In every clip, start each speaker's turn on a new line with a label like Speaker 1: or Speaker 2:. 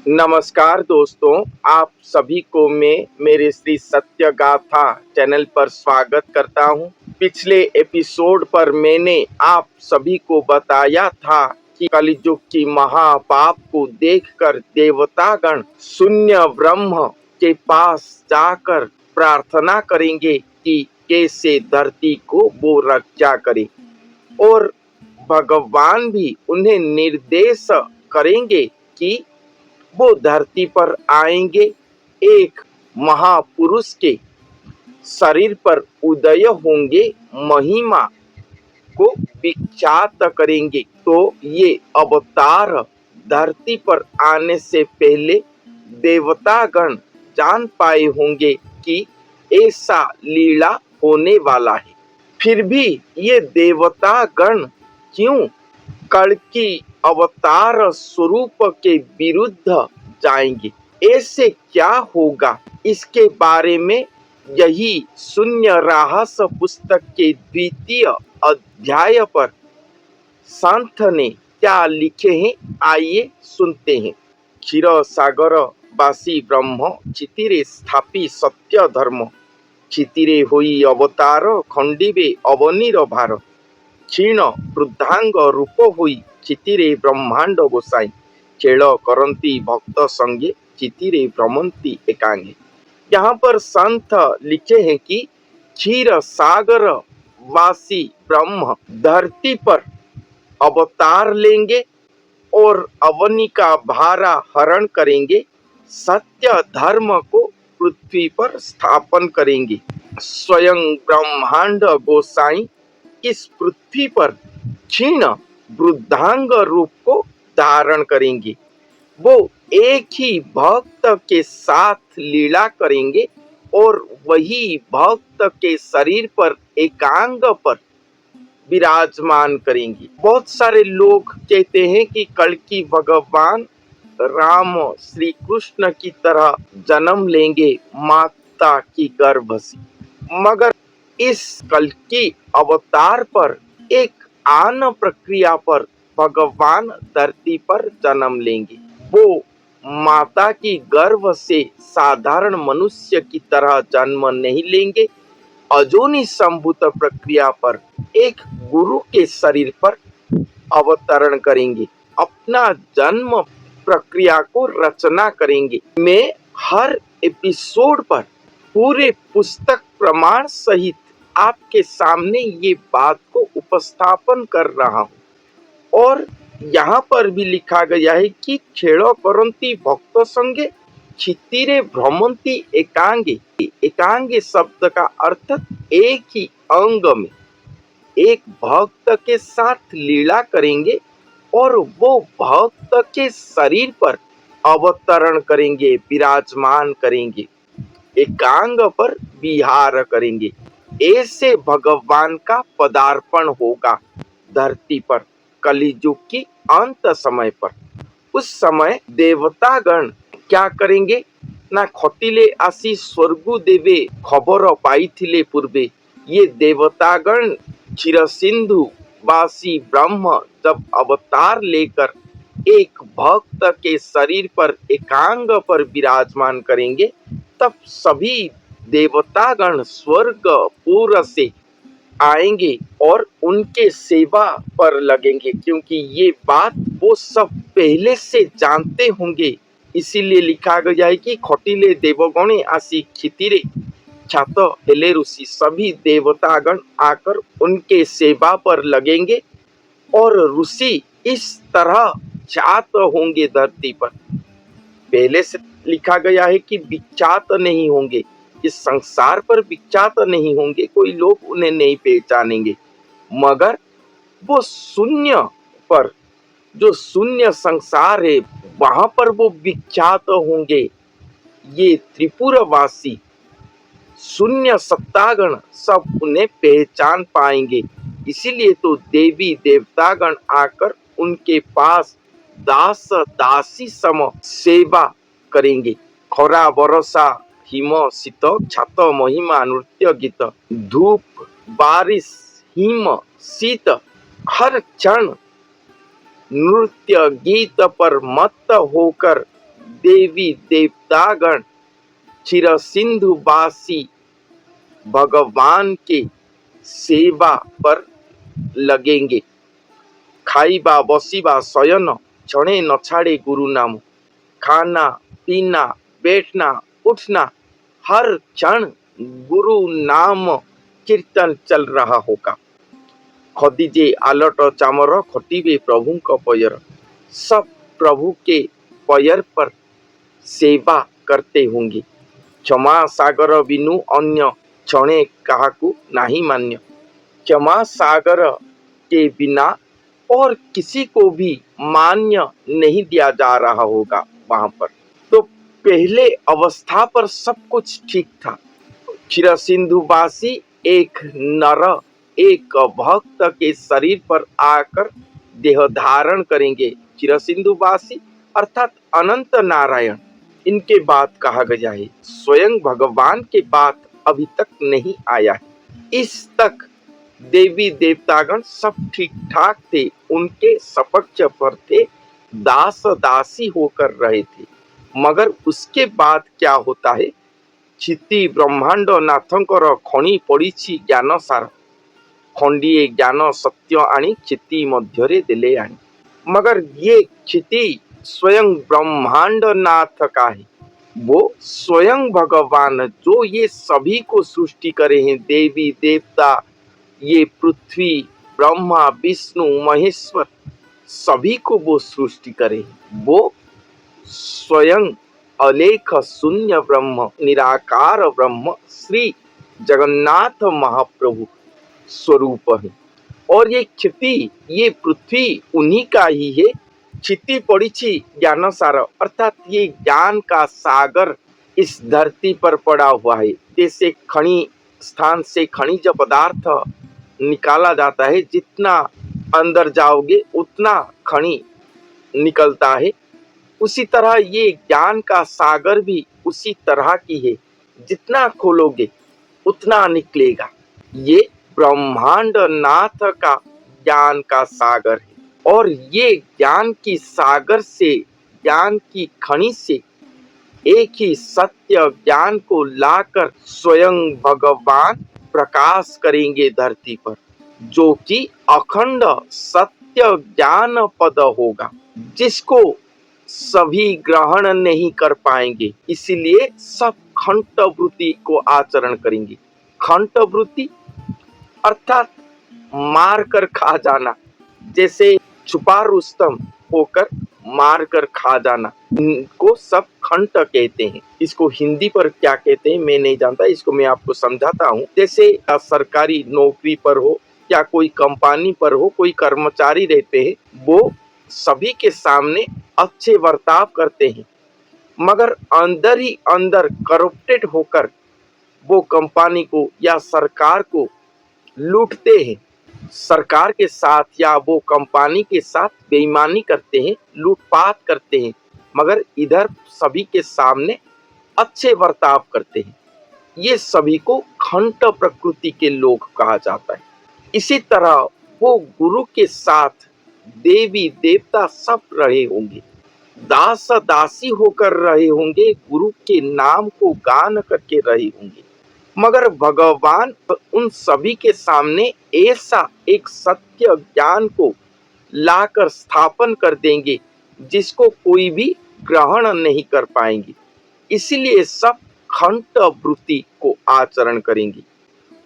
Speaker 1: नमस्कार दोस्तों, आप सभी को मैं मेरे श्री सत्य गाथा चैनल पर स्वागत करता हूं। पिछले एपिसोड पर मैंने आप सभी को बताया था कि कलियुग की महापाप को देखकर देवतागण शून्य ब्रह्म के पास जाकर प्रार्थना करेंगे कि कैसे धरती को वो रक्षा करे, और भगवान भी उन्हें निर्देश करेंगे कि वो धरती पर आएंगे, एक महापुरुष के शरीर पर उदय होंगे, महिमा को विख्यात करेंगे। तो ये अवतार धरती पर आने से पहले देवतागण जान पाए होंगे कि ऐसा लीला होने वाला है। फिर भी ये देवतागण क्यों कल्कि अवतार स्वरूप के विरुद्ध जाएंगे? ऐसे क्या होगा, इसके बारे में यही शून्य रहस्य पुस्तक के द्वितीय अध्याय पर संत ने क्या लिखे हैं, आइए सुनते हैं। क्षीर सागर वासी ब्रह्म क्षितिरे स्थापी सत्य धर्म, क्षितिरे होई अवतार खंडिबे अवनीर भार, क्षीण वृद्धांग रूप हुई चितिरे ब्रह्मांड गोसाई, खेल करंती भक्त संगे चितिरे भ्रमंती एकांगे। यहाँ पर संत लिखे हैं कि क्षीर सागर वासी ब्रह्म धरती पर अवतार लेंगे और अवनी का भारा हरण करेंगे, सत्य धर्म को पृथ्वी पर स्थापन करेंगे। स्वयं ब्रह्मांड गोसाई इस पृथ्वी पर क्षीण वृद्धांग रूप को धारण करेंगे। वो एक ही भक्त के साथ लीला करेंगे और वही भक्त के शरीर पर एकांग पर विराजमान करेंगे। बहुत सारे लोग कहते हैं कि कल्कि भगवान राम श्री कृष्ण की तरह जन्म लेंगे माता की गर्भ से, मगर इस कल्कि अवतार पर एक आन प्रक्रिया पर भगवान धरती पर जन्म लेंगे। वो माता की गर्भ से साधारण मनुष्य की तरह जन्म नहीं लेंगे, अजोनी संभूत प्रक्रिया पर एक गुरु के शरीर पर अवतरण करेंगे, अपना जन्म प्रक्रिया को रचना करेंगे। मैं हर एपिसोड पर पूरे पुस्तक प्रमाण सहित आपके सामने ये बात को उपस्थापन कर रहा हूँ। और यहाँ पर भी लिखा गया है कि खेलो करंती भक्त संगे क्षितिरे भ्रमंती एकांगे। एकांगे शब्द का अर्थ एक ही अंग में एक भक्त के साथ लीला करेंगे और वो भक्त के शरीर पर अवतरण करेंगे, विराजमान करेंगे, एकांग पर विहार करेंगे। ऐसे भगवान का पदार्पण होगा धरती पर कलियुग की अंत समय पर। उस समय देवतागण क्या करेंगे ना, खटिले आसी स्वर्गु देवे खबर पाइथिले पूर्वे। ये देवतागण क्षीर सिंधु वासी ब्रह्म जब अवतार लेकर एक भक्त के शरीर पर एकांग पर विराजमान करेंगे, तब सभी देवतागण स्वर्गपुर से आएंगे और उनके सेवा पर लगेंगे, क्योंकि ये बात वो सब पहले से जानते होंगे। इसीलिए लिखा गया है कि खटिले देवगणे आसी क्षितिरे ख्यात हेले ऋषि। सभी देवतागण आकर उनके सेवा पर लगेंगे और ऋषि इस तरह ख्यात होंगे धरती पर। पहले से लिखा गया है कि विख्यात नहीं होंगे, इस संसार पर विख्यात नहीं होंगे, कोई लोग उन्हें नहीं पहचानेंगे, मगर वो शून्य पर, जो शून्य संसार है, वहां पर वो विख्यात होंगे। ये त्रिपुरवासी शून्य सत्तागण सब उन्हें पहचान पाएंगे। इसीलिए तो देवी देवतागण आकर उनके पास दास दासी सम सेवा करेंगे। खरा बरसा हिम शीत छात महिमा नृत्य गीत, धूप बारिश हिम शीत, हर क्षण नृत्य गीत पर मत होकर देवी देवतागण क्षीर सिंधुवासी भगवान के सेवा पर लगेंगे। खाइबा बसिबा शयन क्षणे न छाड़े गुरु नाम। खाना पीना बैठना उठना हर क्षण गुरु नाम कीर्तन चल रहा होगा। खदीजे आलट चामर खटिबे प्रभु का पैर। सब प्रभु के पैर पर सेवा करते होंगे। क्षमा सागर बिनु अन्य क्षणे काहाकू नहीं मान्य। क्षमा सागर के बिना और किसी को भी मान्य नहीं दिया जा रहा होगा वहां पर। तो पहले अवस्था पर सब कुछ ठीक था। क्षीर सिंधुवासी एक नर एक भक्त के शरीर पर आकर देह धारण करेंगे। क्षीर सिंधुवासी अर्थात अनंत नारायण, इनके बात कहा गया है। स्वयं भगवान के बात अभी तक नहीं आया है। इस तक देवी देवतागण सब ठीक ठाक थे, उनके सपक्ष पर थे, दास दासी होकर रहे थे। मगर उसके बाद क्या होता है? क्षिति ब्रह्मांड नाथंकर खणी पड़िछि ज्ञान सार। खंडिए ज्ञान सत्य आनी क्षिति मध्यरे देले आनी। मगर ये क्षिति स्वयं ब्रह्मांड नाथ का है। वो स्वयं भगवान जो ये सभी को सृष्टि करे हैं, देवी देवता, ये पृथ्वी, ब्रह्मा विष्णु महेश्वर, सभी को वो सृष्टि करे। वो स्वयं अलेख शून्य ब्रह्म, निराकार ब्रह्म, श्री जगन्नाथ महाप्रभु स्वरूप है। और ये क्षिति, ये पृथ्वी उन्हीं का ही है। क्षिति पड़िछि ज्ञान सार अर्थात ये ज्ञान का सागर इस धरती पर पड़ा हुआ है। जैसे खनि स्थान से खनिज पदार्थ निकाला जाता है, जितना अंदर जाओगे उतना खनि निकलता है, उसी तरह ये ज्ञान का सागर भी उसी तरह की है। जितना खोलोगे उतना निकलेगा। ये ब्रह्मांड नाथ का ज्ञान का सागर है। और ये ज्ञान की सागर से, ज्ञान की खनि से एक ही सत्य ज्ञान को लाकर स्वयं भगवान प्रकाश करेंगे धरती पर, जो कि अखंड सत्य ज्ञान पद होगा, जिसको सभी ग्रहण नहीं कर पाएंगे। इसीलिए सब खंड वृत्ति को आचरण करेंगे। खंड वृत्ति अर्थात मार कर खा जाना, जैसे छुपा रुस्तम होकर मार कर खा जाना, को सब खंड कहते हैं। इसको हिंदी पर क्या कहते हैं मैं नहीं जानता, इसको मैं आपको समझाता हूँ। जैसे सरकारी नौकरी पर हो या कोई कंपनी पर हो, कोई कर्मचारी रहते हैं, वो सभी के सामने अच्छे बर्ताव करते हैं, मगर अंदर ही अंदर करप्टेड होकर वो कंपनी को या सरकार को लूटते हैं। सरकार के साथ या वो कंपनी के साथ बेईमानी करते हैं, लूटपाट करते हैं, मगर इधर सभी के सामने अच्छे बर्ताव करते हैं। ये सभी को खंड प्रकृति के लोग कहा जाता है। इसी तरह वो गुरु के साथ देवी देवता सब रहे होंगे, दास दासी होकर रहे होंगे, गुरु के नाम को गान करके रहे होंगे, मगर भगवान उन सभी के सामने ऐसा एक सत्य ज्ञान को लाकर स्थापन कर देंगे जिसको कोई भी ग्रहण नहीं कर पाएंगे। इसलिए सब खंड वृत्ति को आचरण करेंगे।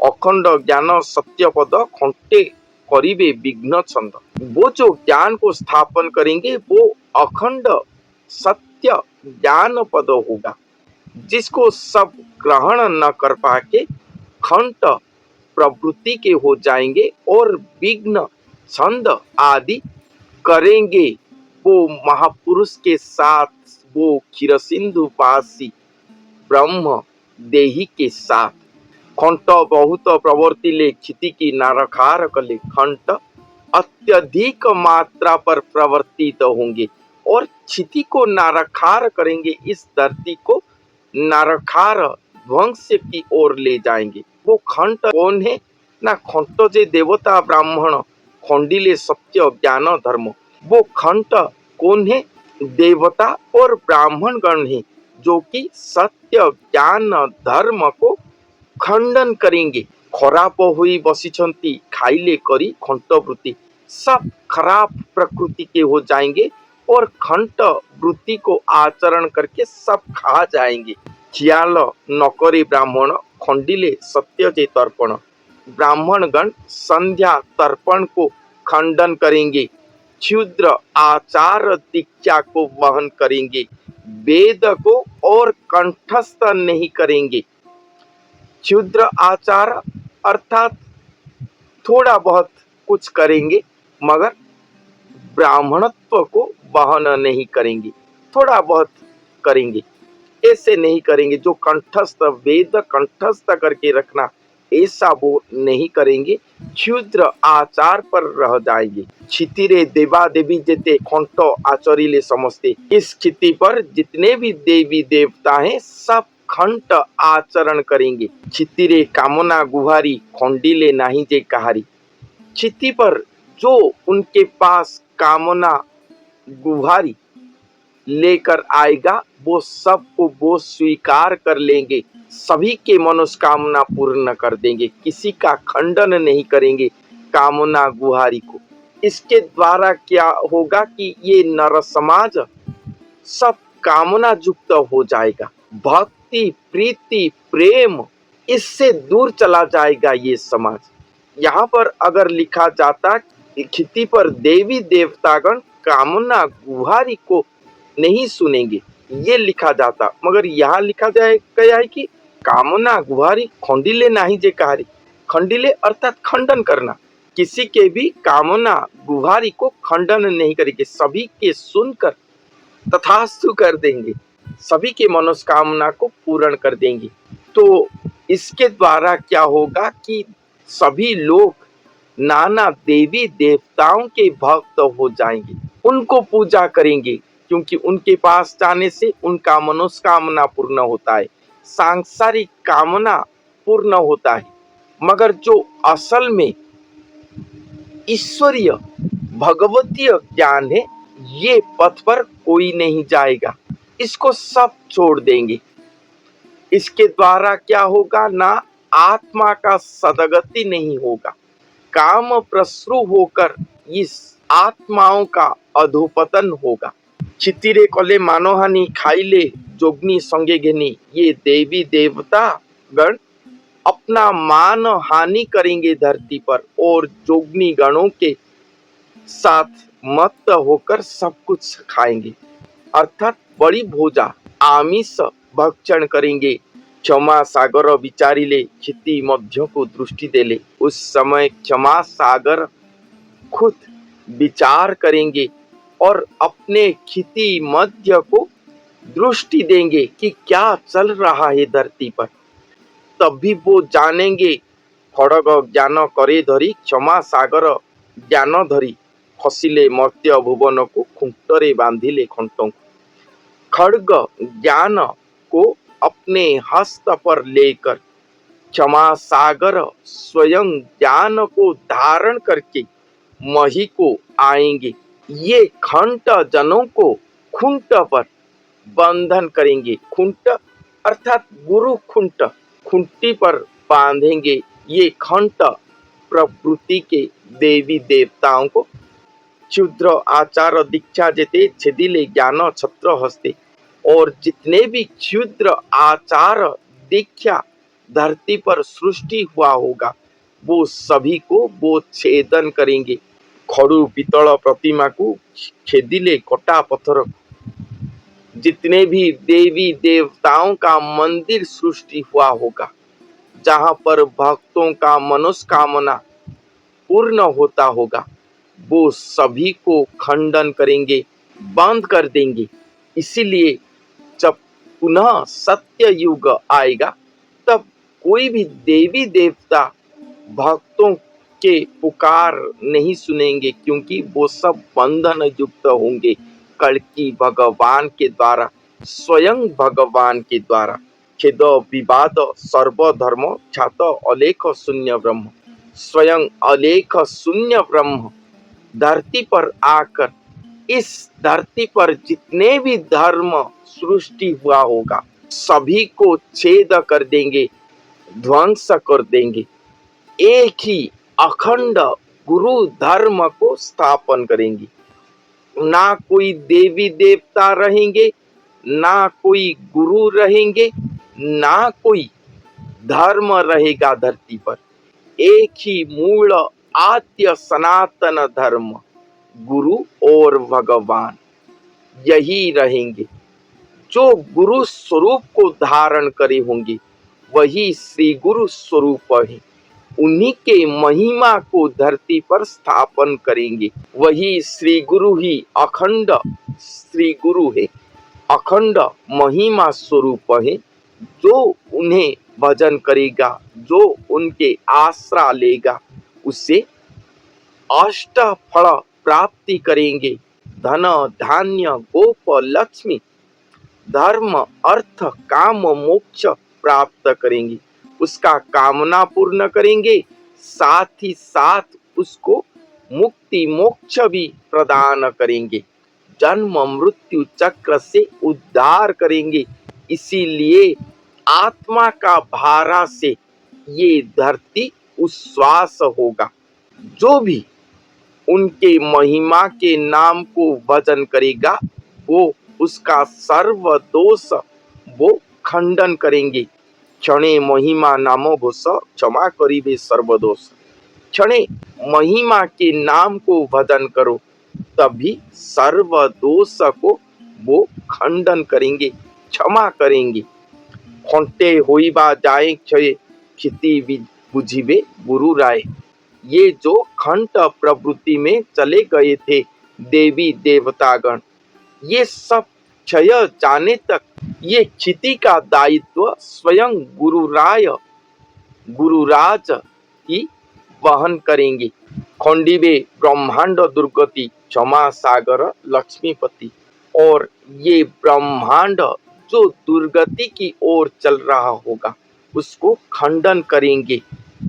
Speaker 1: अखंड ज्ञान सत्य पद खंटे करिबे विघ्न छंद। वो जो ज्ञान को स्थापन करेंगे वो अखंड सत्य ज्ञान पद होगा, जिसको सब ग्रहण न कर पाके खंड प्रवृत्ति के हो जाएंगे और विघ्न छंद आदि करेंगे। वो महापुरुष के साथ, वो क्षीर सिंधुवासी ब्रह्म देही के साथ खंड बहुत प्रवर्तिले क्षिति की नारखार कले। खंड अत्यधिक मात्रा पर प्रवर्तित होंगे और क्षिति को नारखार करेंगे, इस धरती को नारखार ध्वंस की ओर ले जाएंगे। वो खंड कौन है ना? खंड जे देवता ब्राह्मण खंडिले सत्य ज्ञान धर्म। वो खंड कौन है? देवता और ब्राह्मण गण हैं जो कि सत्य ज्ञान धर्म को खंडन करेंगे। खराब हुई बसिछंती खाइले करी खंट वृत्ति, सब खराब प्रकृति के हो जाएंगे और खंट वृत्ति को आचरण करके सब खा जाएंगे। ख्याल नकरे ब्राह्मण खंडिले सत्य जे तर्पण, ब्राह्मण गण संध्या तर्पण को खंडन करेंगे। क्षुद्र आचार दीक्षा को वहन करेंगे, वेद को और कंठस्थ नहीं करेंगे। क्षुद्र आचार अर्थात थोड़ा बहुत कुछ करेंगे मगर ब्राह्मणत्व को वहन नहीं करेंगे, थोड़ा बहुत करेंगे, ऐसे नहीं करेंगे। जो कंठस्थ वेद कंठस्थ करके रखना ऐसा वो नहीं करेंगे, क्षुद्र आचार पर रह जाएंगे। क्षितिरे देवा देवी जेते खंट आचरिले समस्ते, इस क्षिति पर जितने भी देवी देवता हैं सब खंट आचरण करेंगे। क्षितिरे कामना गुहारी खंडिले नहीं जे कहारी, क्षिति पर जो उनके पास कामना गुहारी लेकर आएगा वो सबको वो स्वीकार कर लेंगे, सभी के मनोकामना पूर्ण कर देंगे, किसी का खंडन नहीं करेंगे कामना गुहारी को। इसके द्वारा क्या होगा कि ये नर समाज सब कामना युक्त हो जाएगा, भक्ति प्रीति प्रेम इससे दूर चला जाएगा ये समाज। यहाँ पर अगर लिखा जाता क्षिति पर देवी देवतागण कामना गुहारी को नहीं सुनेंगे ये लिखा जाता, मगर यहाँ लिखा जाए गया है कि कामना गुहारी खंडिले नहीं जे कहारी। खंडिले अर्थात खंडन करना, किसी के भी कामना गुहारी को खंडन नहीं करेंगे, सभी के सुनकर तथास्तु कर देंगे, सभी के मनोकामना को पूर्ण कर देंगे। तो इसके द्वारा क्या होगा कि सभी लोग नाना देवी देवताओं के भक्त हो जाएंगे, उनको पूजा करेंगे, क्योंकि उनके पास जाने से उनका मनोकामना पूर्ण होता है, सांसारिक कामना पूर्ण होता है। मगर जो असल में ईश्वरीय भगवतीय ज्ञान है ये पथ पर कोई नहीं जाएगा, इसको सब छोड़ देंगे। इसके द्वारा क्या होगा ना, आत्मा का सदगति नहीं होगा, काम प्रसृ होकर इस आत्माओं का अधोपतन होगा। क्षितिरे कले मानहानि खाइले जोगनी संगे घेनी, ये देवी देवता गण अपना मान हानि करेंगे धरती पर और जोगनी गणों के साथ मत होकर सब कुछ खाएंगे, अर्थात बड़ी भोजा आमिष भक्षण करेंगे। क्षमा सागर विचारिले क्षिति मध्य को दृष्टि देले, उस समय क्षमा सागर खुद विचार करेंगे और अपने क्षिति मध्य को दृष्टि देंगे कि क्या चल रहा है धरती पर, तभी वो जानेंगे। खड़ग ज्ञान करे धरी क्षमा सागर ज्ञान धरी, खसिले मर्त्य भुवन को खुंटरे बांधिले खंटों को। खड्ग ज्ञान को अपने हस्त पर लेकर क्षमा सागर स्वयं ज्ञान को धारण करके मही को आएंगे, ये खंट जनों को खुंट पर बंधन करेंगे। खुंट अर्थात गुरु खुंट, खुंटी पर बांधेंगे ये खंट प्रवृत्ति के देवी देवताओं को। क्षुद्र आचार दीक्षा जेते छेदिले ज्ञान छत्र हस्ते, और जितने भी क्षुद्र आचार दीक्षा धरती पर सृष्टि हुआ होगा वो सभी को वो छेदन करेंगे। खड़ू पितल प्रतिमा को छेदिले कटा पत्थर, जितने भी देवी देवताओं का मंदिर सृष्टि हुआ होगा जहाँ पर भक्तों का मनोकामना पूर्ण होता होगा वो सभी को खंडन करेंगे, बंद कर देंगे। इसीलिए जब पुनः सत्य युग आएगा तब कोई भी देवी देवता भक्तों के पुकार नहीं सुनेंगे, क्योंकि वो सब बंधन युक्त होंगे कल्कि भगवान के द्वारा, स्वयं भगवान के द्वारा। खेद विवाद सर्वधर्म ख्यात अलेख शून्य ब्रह्म, स्वयं अलेख शून्य ब्रह्म धरती पर आकर इस धरती पर जितने भी धर्म सृष्टि हुआ होगा सभी को छेद कर देंगे, ध्वंस कर देंगे। एक ही अखंड गुरु धर्म को स्थापन करेंगे। ना कोई देवी देवता रहेंगे, ना कोई गुरु रहेंगे, ना कोई धर्म रहेगा धरती पर। एक ही मूल आद्य सनातन धर्म गुरु और भगवान यही रहेंगे। जो गुरु स्वरूप को धारण करे होंगे वही श्री गुरु स्वरूप है। उन्हीं के महिमा को धरती पर स्थापन करेंगे। वही श्री गुरु ही अखंड श्री गुरु है, अखंड महिमा स्वरूप है। जो उन्हें भजन करेगा, जो उनके आश्रा लेगा, उसे अष्ट फल प्राप्ति करेंगे। धन धान्य गोप लक्ष्मी धर्म अर्थ काम मोक्ष प्राप्त करेंगे। उसका कामना पूर्ण करेंगे, साथ ही साथ उसको मुक्ति मोक्ष भी प्रदान करेंगे। जन्म मृत्यु चक्र से उद्धार करेंगे। इसीलिए आत्मा का भारा से ये धरती उच्छ्वास होगा। जो भी उनके महिमा के नाम को भजन करेगा वो उसका सर्व दोष वो खंडन करेंगे। क्षणे महिमा नामो घोष क्षमा करिबे सर्वदोष। क्षणे महिमा के नाम को भजन करो तभी सर्व दोष को वो खंडन करेंगे, क्षमा करेंगे। खंटे होइबा जाए क्षय क्षिति बुझिबे गुरु राय। ये जो खंड प्रवृत्ति में चले गए थे देवी देवतागण, ये सब क्षय जाने तक ये क्षिति का दायित्व स्वयं गुरुराज ही वहन करेंगे। खंडिबे ब्रह्मांड दुर्गति क्षमा सागर लक्ष्मीपति। और ये ब्रह्मांड जो दुर्गति की ओर चल रहा होगा उसको खंडन करेंगे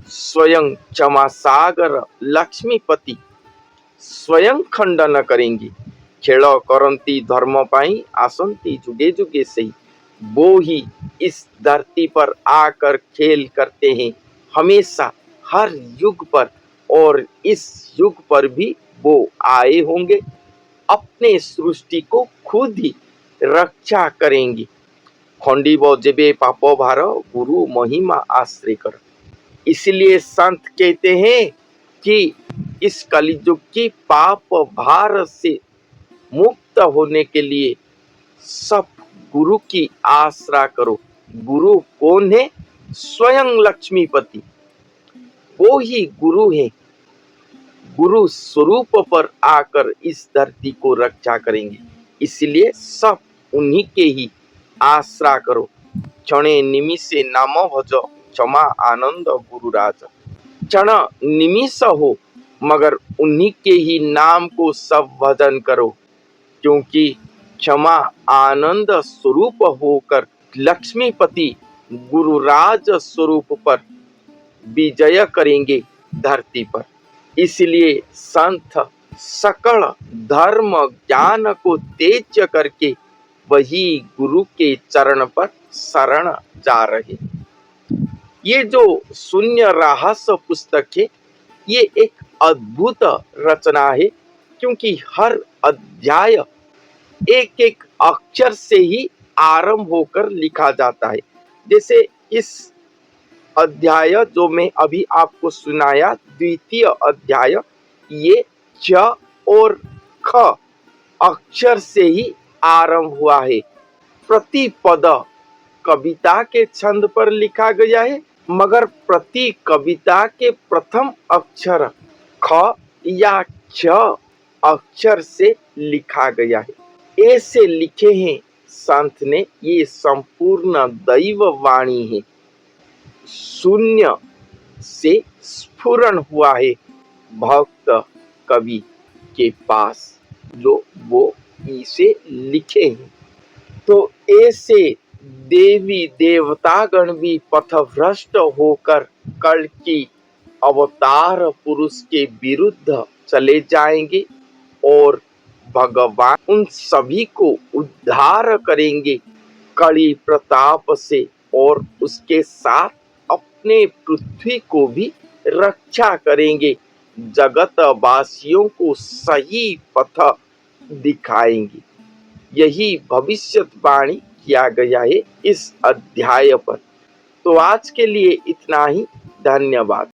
Speaker 1: स्वयं क्षमा सागर लक्ष्मीपति, स्वयं खंडन करेंगे। खेल करंती धर्म पाई आसंती जुगे जुगे सही। वो ही इस धरती पर आकर खेल करते हैं हमेशा, हर युग पर, और इस युग पर भी वो आए होंगे। अपने सृष्टि को खुद ही रक्षा करेंगे। खंडिब जेबे पाप भार गुरु महिमा आश्रय कर। इसलिए संत कहते हैं कि इस कलियुग की पाप भार से मुक्त होने के लिए सब गुरु की आश्रा करो। गुरु कौन है? स्वयं लक्ष्मीपति, वो ही गुरु है। गुरु स्वरूप पर आकर इस धरती को रक्षा करेंगे। इसलिए सब उन्हीं के ही आश्रा करो। क्षणे निमिषे नाम भज क्षमा आनंद गुरुराज। क्षण निमिष हो मगर उन्हीं के ही नाम को सब भजन करो, क्योंकि क्षमा आनंद स्वरूप होकर लक्ष्मीपति गुरुराज स्वरूप पर विजय करेंगे धरती पर। इसलिए संत सकल धर्म ज्ञान को त्याज्य करके वही गुरु के चरण पर शरण जा रहे। ये जो शून्य रहस्य पुस्तक है ये एक अद्भुत रचना है, क्योंकि हर अध्याय एक एक अक्षर से ही आरंभ होकर लिखा जाता है। जैसे इस अध्याय जो मैं अभी आपको सुनाया, द्वितीय अध्याय, ये च और ख अक्षर से ही आरंभ हुआ है। प्रति पद कविता के छंद पर लिखा गया है, मगर प्रति कविता के प्रथम अक्षर ख या छ अक्षर से लिखा गया है। ऐसे लिखे हैं संत ने, ये संपूर्ण दैव वाणी है। शून्य से स्फुरण हुआ है भक्त कवि के पास, जो वो इसे लिखे हैं। तो ऐसे देवी देवतागण भी पथभ्रष्ट होकर कल की अवतार पुरुष के विरुद्ध चले जाएंगे और भगवान उन सभी को उद्धार करेंगे कड़ी प्रताप से और उसके साथ अपने पृथ्वी को भी रक्षा करेंगे, जगत वासियों को सही पथ दिखाएंगे। यही भविष्यवाणी किया गया है इस अध्याय पर। तो आज के लिए इतना ही। धन्यवाद।